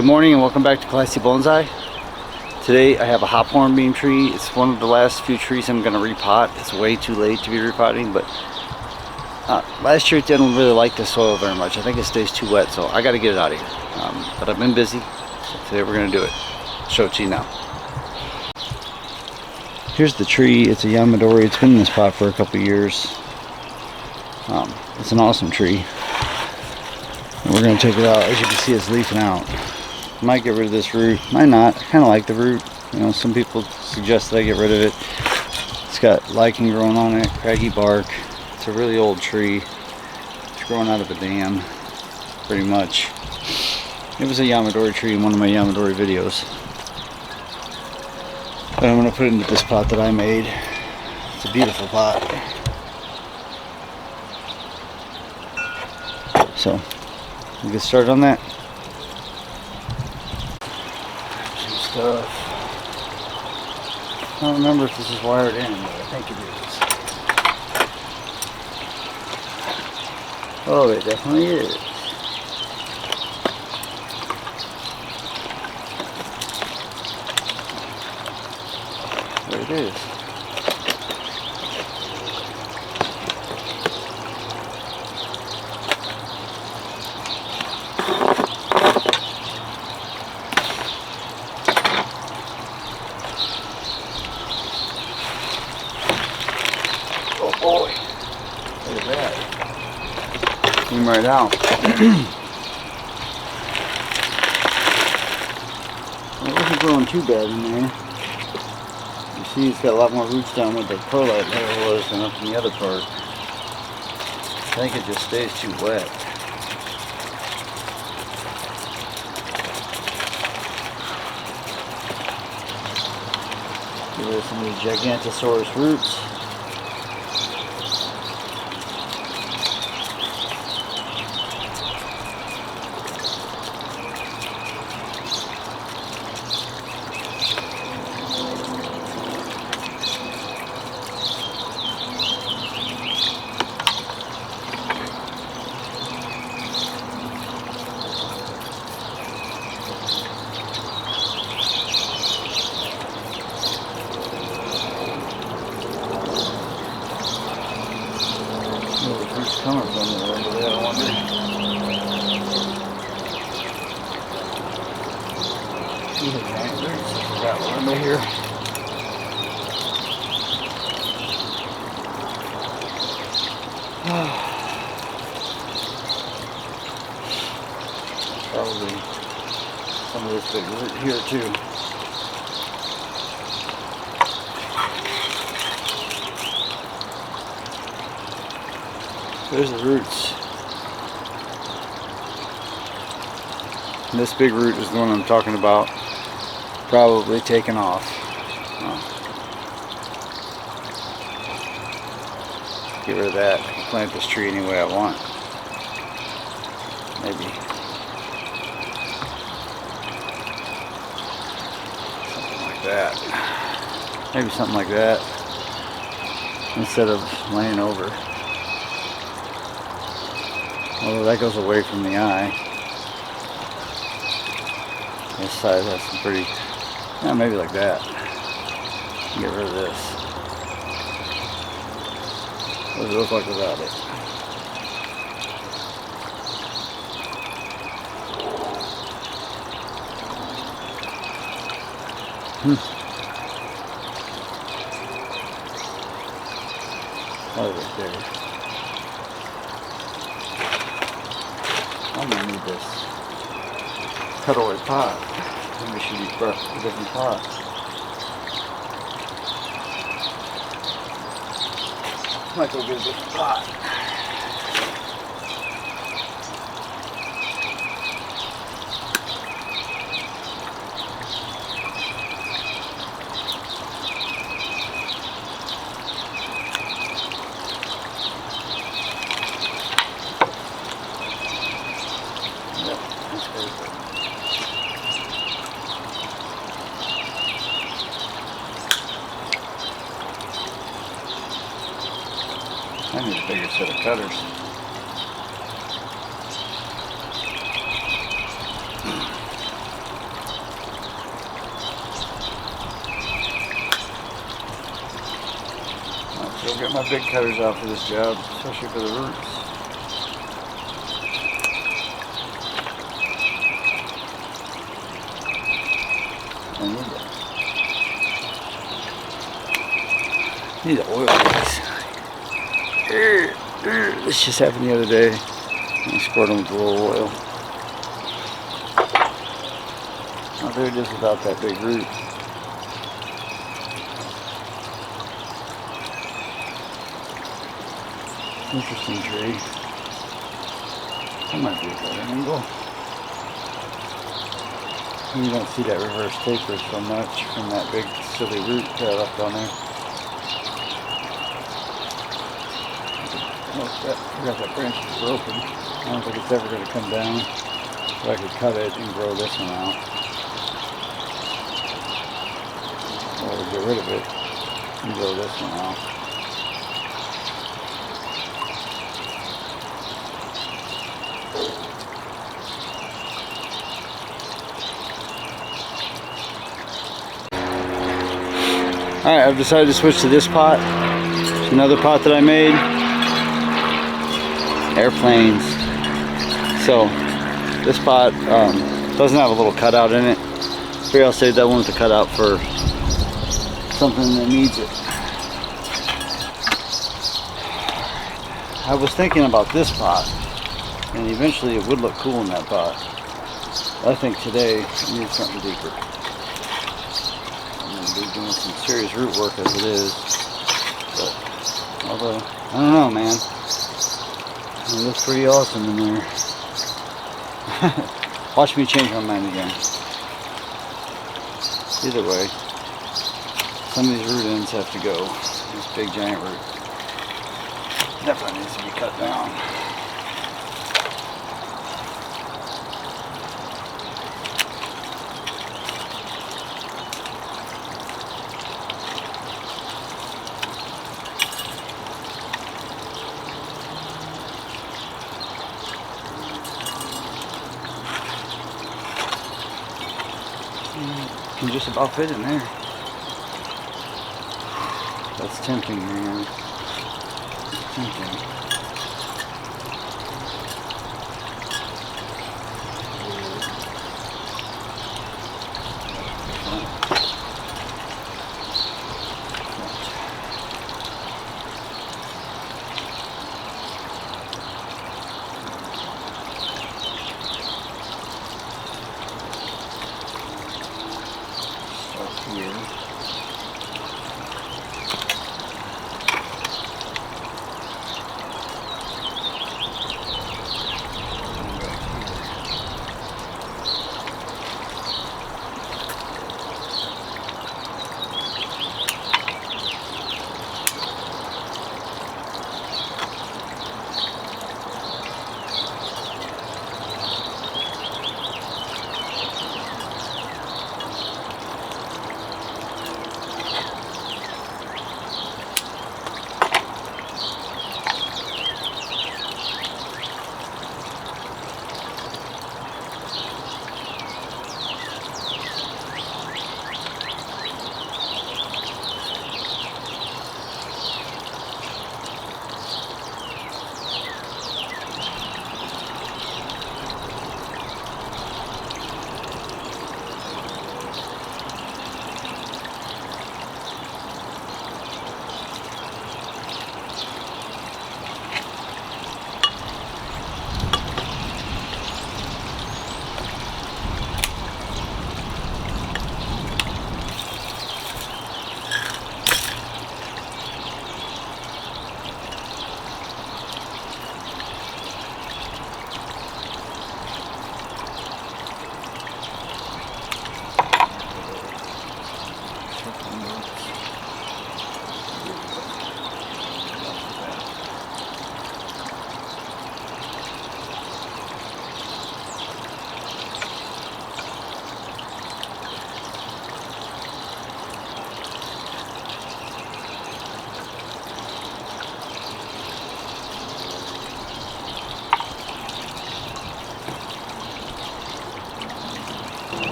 Good morning and welcome back to Classy Bonsai. Today I have a hop hornbeam tree. It's one of the last few trees I'm going to repot. It's way too late to be repotting, but last year it didn't really like the soil very much. I think it stays too wet, so I got to get it out of here. But I've been busy, so today we're going to do it. Show it to you now. Here's the tree. It's a Yamadori. It's been in this pot for a couple years. It's an awesome tree. And we're going to take it out. As you can see, it's leafing out. Might get rid of this root, might not. I kind of like the root. You know, some people suggest that I get rid of it. It's got lichen growing on it, craggy bark. It's a really old tree. It's growing out of a dam, pretty much. It was a Yamadori tree in one of my Yamadori videos. But I'm going to put it into this pot that I made. It's a beautiful pot. So, we'll get started on that. Stuff. I don't remember if this is wired in, but I think it is. Oh, it definitely is. There it is. Oh boy, look at that. Came right out. Well, it wasn't growing too bad in there. You see it's got a lot more roots down where the perlite layer was than up in the other part. I think it just stays too wet. Get rid of some of these Gigantosaurus roots. Coming from there over there, I wonder. These are giant roots. I've got one over here. Probably some of this big root here too. There's the roots. And this big root is the one I'm talking about. Probably taken off. Get rid of that. I can plant this tree any way I want. Maybe. Something like that. Maybe something like that. Instead of laying over. Although that goes away from the eye. This side has some pretty, yeah, maybe like that. Get rid of this. What does it look like without it? Oh, right there. I'm gonna need this cutaway pot. Maybe we should use a different pot. Might go get a different pot. I need a bigger set of cutters. got my big cutters out for this job, especially for the roots. I need to oil these. This just happened the other day. I squirt them with a little oil. Oh, there it is without that big root. Interesting tree. That might be a better angle. You don't see that reverse taper so much from that big silly root that I left on there. I forgot that branch is broken. I don't think it's ever going to come down. So I could cut it and grow this one out. Or get rid of it and grow this one out. Alright, I've decided to switch to this pot. It's another pot that I made. Airplanes. So, this pot doesn't have a little cutout in it. Maybe I'll save that one with the cutout for something that needs it. I was thinking about this pot, and eventually it would look cool in that pot. I think today it needs something deeper. Be doing some serious root work as it is, but although I don't know, man, it looks pretty awesome in there. Watch me change my mind again. Either way, some of these root ends have to go. This big giant root definitely needs to be cut down. Can just about fit in there. That's tempting, man. It's tempting.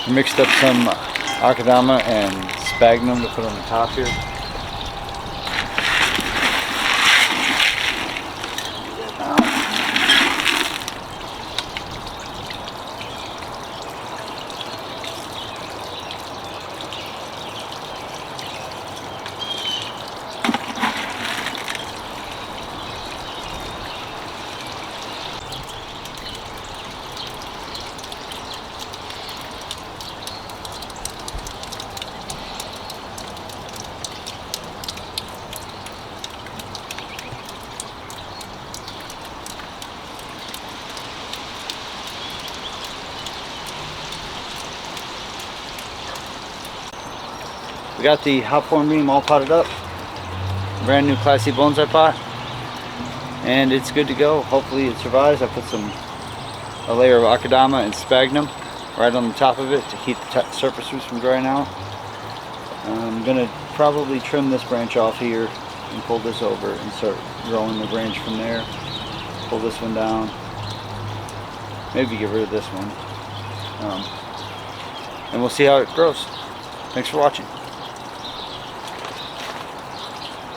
I mixed up some akadama and sphagnum to put on the top here. We got the hop hornbeam all potted up. Brand new classy bonsai pot. And it's good to go. Hopefully it survives. I put a layer of akadama and sphagnum right on the top of it to keep the surface roots from drying out. I'm going to probably trim this branch off here and pull this over and start growing the branch from there. Pull this one down. Maybe get rid of this one. And we'll see how it grows. Thanks for watching.